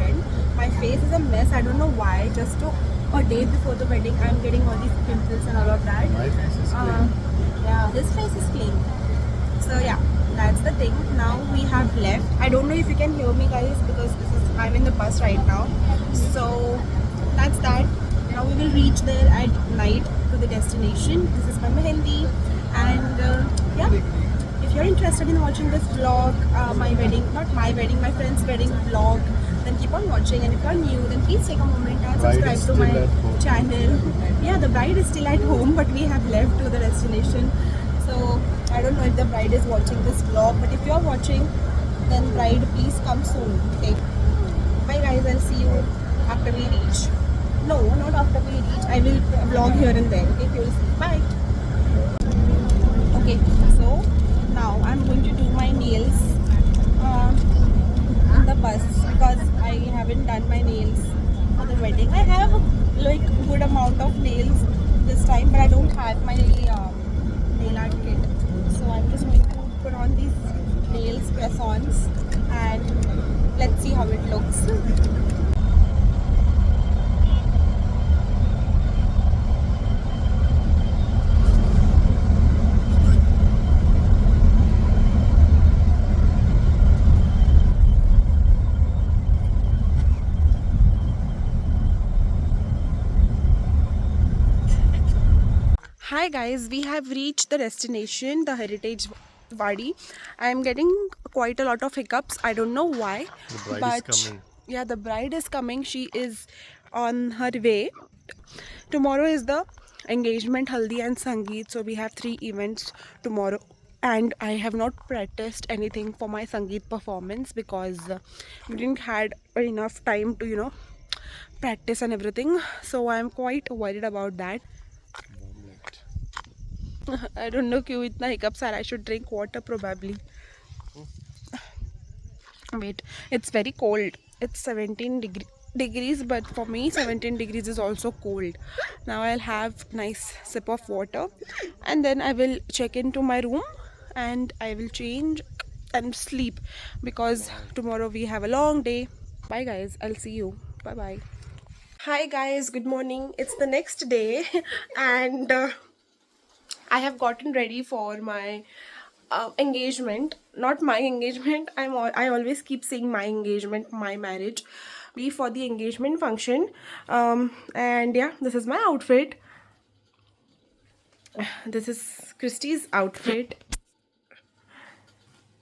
happened. My face is a mess. I don't know why. Just a day before the wedding, I'm getting all these pimples and all of that. My face is clean. Yeah, his face is clean. So yeah, that's the thing. Now we have left. I don't know if you can hear me, guys, because I'm in the bus right now. So that's that. Now we will reach there at night to the destination. This is my mehendi, and yeah. If you're interested in watching this vlog, my wedding, not my wedding, my friend's wedding vlog, then keep on watching. And if you're new, then please take a moment and subscribe to my channel. Yeah, the bride is still at home, but we have left to the destination. So I don't know if the bride is watching this vlog, but if you're watching, then bride, please come soon. Okay. Bye guys, I'll see you after we reach. No, not after we reach. I will vlog here and there. Okay, you'll see. Bye. Okay, so now I'm going to do my nails in the bus because I haven't done my nails for the wedding. I have like good amount of nails this time, but I don't have my nail art kit. So I'm just going to put on these nails, press-ons, and let's see how it looks. Hi guys, we have reached the destination, the Heritage Wadi. I am getting quite a lot of hiccups. I don't know why. The bride is coming. Yeah, the bride is coming. She is on her way. Tomorrow is the engagement, haldi and sangeet. So we have 3 events tomorrow. And I have not practiced anything for my sangeet performance because we didn't had enough time to, practice and everything. So I am quite worried about that. I don't know क्यों इतना hiccups are. I should drink water probably. Wait, it's very cold. It's 17 degrees, but for me 17 degrees is also cold. Now I'll have nice sip of water and then I will check into my room and I will change and sleep because tomorrow we have a long day. Bye guys, I'll see you. Bye bye. Hi guys, good morning. It's the next day and I have gotten ready for my engagement. Not my engagement. I always keep saying my engagement, my marriage. Be for the engagement function. And yeah, this is my outfit. This is Christy's outfit.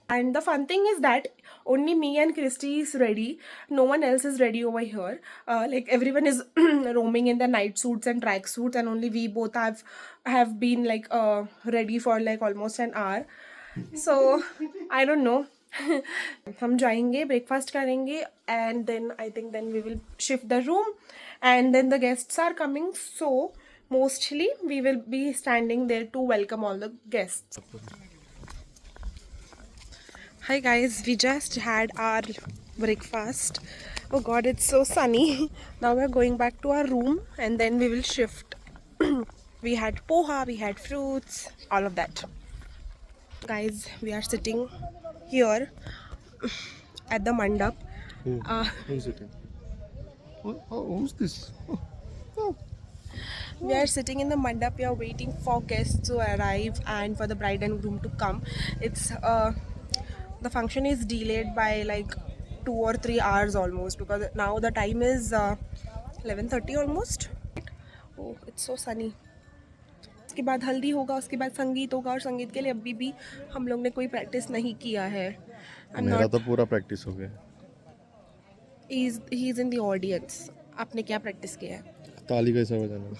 And the fun thing is that only me and Christy is ready. No one else is ready over here. Like everyone is roaming in their night suits and track suits, and only we both have been like ready for like almost an hour. So I don't know. हम जाएंगे, breakfast करेंगे, and then I think then we will shift the room, and then the guests are coming. So mostly we will be standing there to welcome all the guests. Hi guys, we just had our breakfast. Oh god, it's so sunny. Now we're going back to our room and then we will shift. We had poha, we had fruits, all of that. Guys, we are sitting here at the mandap. Who's sitting? Who's this? We are sitting in the mandap. We are waiting for guests to arrive and for the bride and groom to come. It's the function is delayed by like 2 or 3 hours almost because now the time is 11:30 almost. Oh, it's so sunny. उसके बाद हल्दी होगा, उसके बाद संगीत होगा और संगीत के लिए अभी भी हम लोग ने कोई प्रैक्टिस नहीं किया है. मेरा तो पूरा प्रैक्टिस हो गया. He is in the audience. आपने क्या प्रैक्टिस किया है? ताली कैसे बजाना?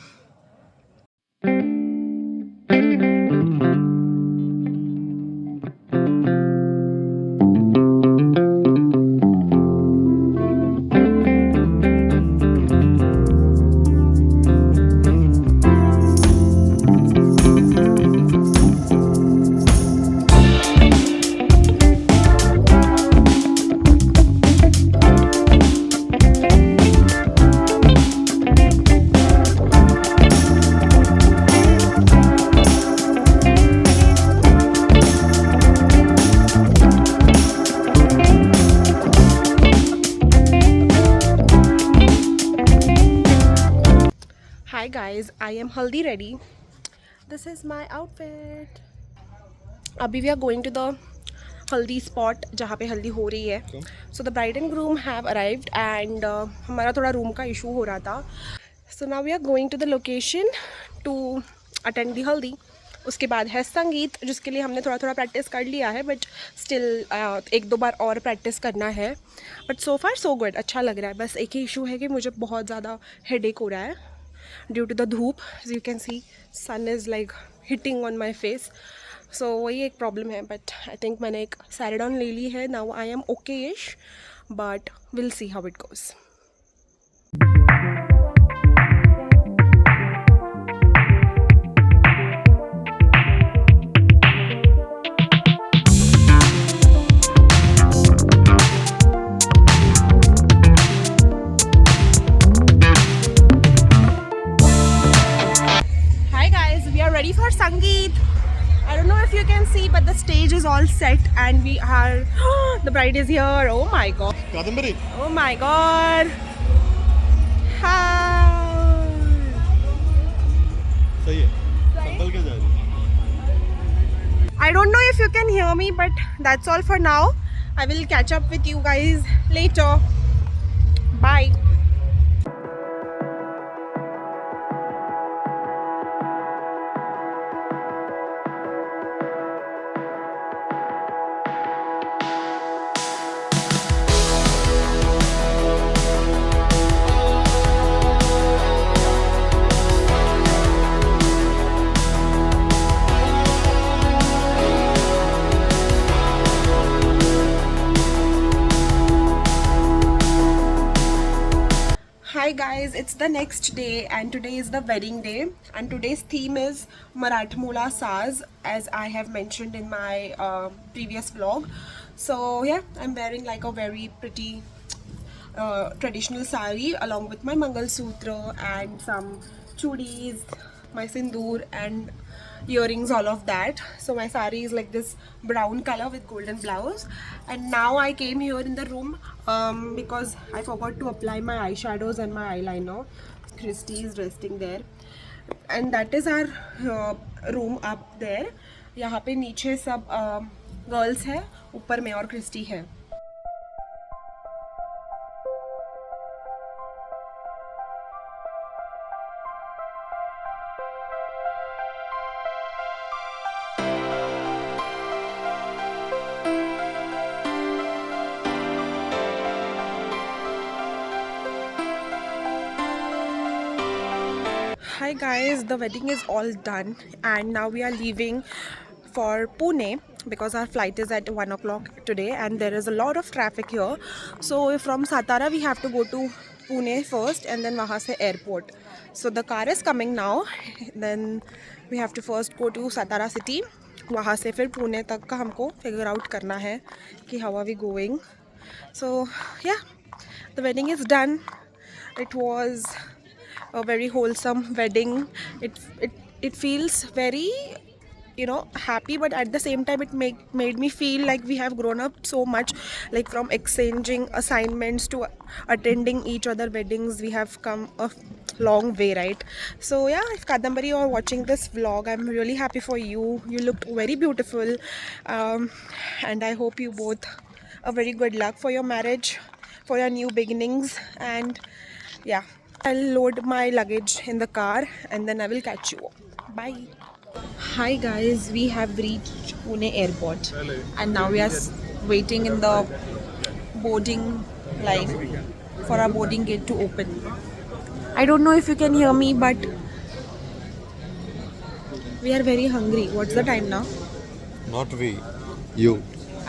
guys, I am haldi ready. This is my outfit. Abhi we are going to the haldi spot जहाँ पे हल्दी हो रही है. So the bride and groom have arrived and हमारा थोड़ा रूम का इशू हो रहा था. So now we are going to the location to attend the haldi. उसके बाद है संगीत, जिसके लिए हमने थोड़ा थोड़ा प्रैक्टिस कर लिया है, बट स्टिल एक दो बार और प्रैक्टिस करना है. But so far so good, अच्छा लग रहा है. बस एक ही इशू है कि मुझे बहुत ज़्यादा हेडेक हो रहा है ड्यू टू द धूप. As you can see sun is like hitting on my face. So वही एक प्रॉब्लम है. बट आई थिंक मैंने एक सैराडॉन ले ली है. नाउ आई एम ओके इश, but will see how it goes. Ready for Sangeet. I don't know if you can see, but the stage is all set and we are the bride is here. Oh my god. Kadambari. Oh my god. Hi. सही है. संभल के जा रही है. I don't know if you can hear me, but that's all for now. I will catch up with you guys later. Bye. Hi guys, it's the next day and today is the wedding day and today's theme is Marathmola Saz, as I have mentioned in my previous vlog. So yeah, I'm wearing like a very pretty traditional sari along with my Mangal Sutra and some chudis, my sindoor and earrings, all of that. So my sari is like this brown color with golden blouse. And now I came here in the room because I forgot to apply my eyeshadows and my eyeliner. Christy is resting there and that is our room up there. यहाँ पे नीचे सब girls है, ऊपर मैं और Christie है. Hi guys, the wedding is all done and now we are leaving for Pune because our flight is at 1 o'clock today and there is a lot of traffic here. So from Satara we have to go to Pune first and then wahan se airport. So the car is coming now. Then we have to first go to Satara city. वहाँ से फिर पुणे तक का हमको figure out करना है कि how are we going. So yeah, the wedding is done. It was a very wholesome wedding. It feels very, you know, happy, but at the same time it made me feel like we have grown up so much, like from exchanging assignments to attending each other weddings. We have come a long way, right? So yeah, if Kadambari you are watching this vlog, I'm really happy for you. You looked very beautiful and I hope you both a very good luck for your marriage, for your new beginnings. And yeah, I'll load my luggage in the car and then I will catch you. Bye. Hi guys, we have reached Pune airport and now we are waiting in the boarding line for our boarding gate to open. I don't know if you can hear me, but we are very hungry. What's the time now? Not we, you.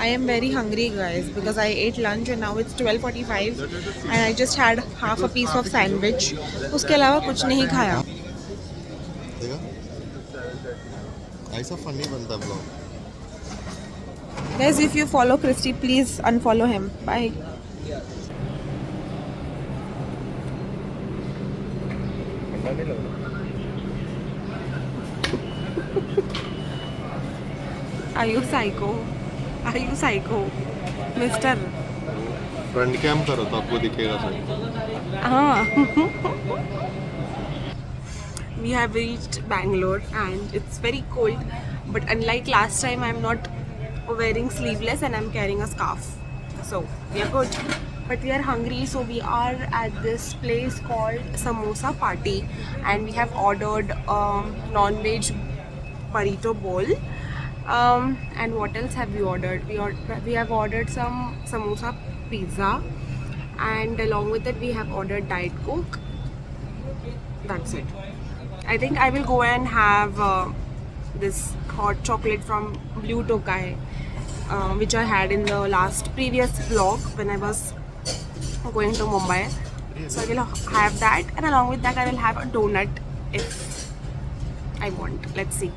I am very hungry guys because I ate lunch and now it's 12:45 and I just had half a piece of sandwich. उसके अलावा कुछ नहीं खाया. देखा? ऐसा funny बनता blog. Guys, if you follow Christy, please unfollow him. Bye. Are you psycho? Are you psycho, Mister? Front cam करो तो आपको दिखेगा सर. हाँ. we have reached Bangalore and it's very cold, but unlike last time I'm not wearing sleeveless and I'm carrying a scarf, so we are good. But we are hungry, so we are at this place called Samosa Party and we have ordered non-veg burrito bowl. And what else have we ordered? We have ordered some samosa pizza, and along with it we have ordered Diet Coke. That's it. I think I will go and have this hot chocolate from Blue Tokai, which I had in the previous vlog when I was going to Mumbai. So I will have that, and along with that I will have a donut if I want. Let's see.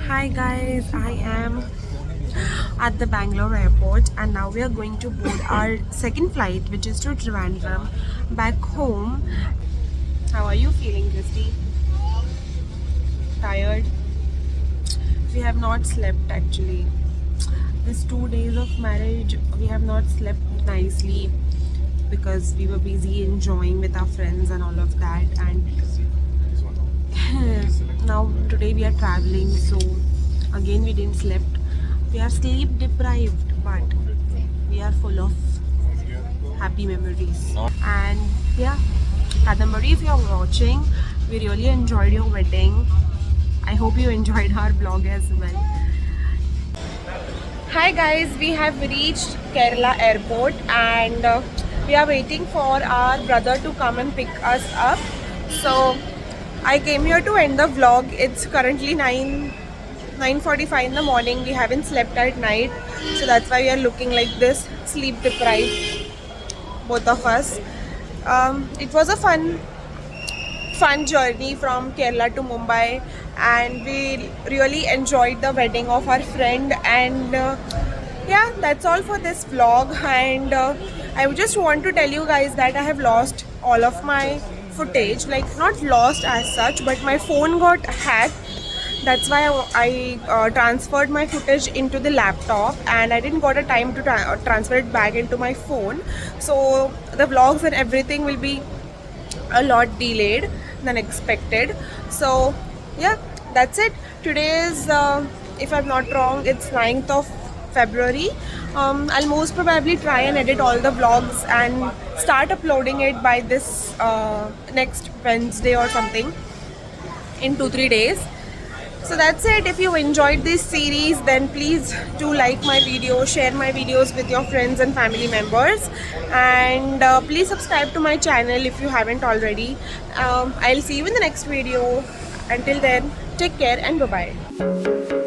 Hi guys, I am at the Bangalore airport and now we are going to board our second flight, which is to Trivandrum, back home. How are you feeling, Christy? Tired? We have not slept actually. These 2 days of marriage, we have not slept nicely because we were busy enjoying with our friends and all of that, and now today we are traveling, so again we didn't slept. We are sleep deprived, but we are full of happy memories. And yeah, Kadambari, if you are watching, we really enjoyed your wedding. I hope you enjoyed our vlog as well. Hi guys, we have reached Kerala airport and we are waiting for our brother to come and pick us up. So I came here to end the vlog. It's currently 9:45 in the morning. We haven't slept at night, so that's why we are looking like this, sleep deprived, both of us. It was a fun journey from Kerala to Mumbai, and we really enjoyed the wedding of our friend. And yeah, that's all for this vlog. And I would just want to tell you guys that I have lost all of my footage, like not lost as such, but my phone got hacked. That's why I transferred my footage into the laptop, and I didn't got a time to transfer it back into my phone. So the vlogs and everything will be a lot delayed than expected. So yeah, that's it. Today is, if I'm not wrong, it's 9th of February. I'll most probably try and edit all the vlogs and start uploading it by this next Wednesday or something, in 2-3 days. So that's it. If you enjoyed this series, then please do like my video, share my videos with your friends and family members, and please subscribe to my channel if you haven't already. I'll see you in the next video. Until then, take care and bye-bye.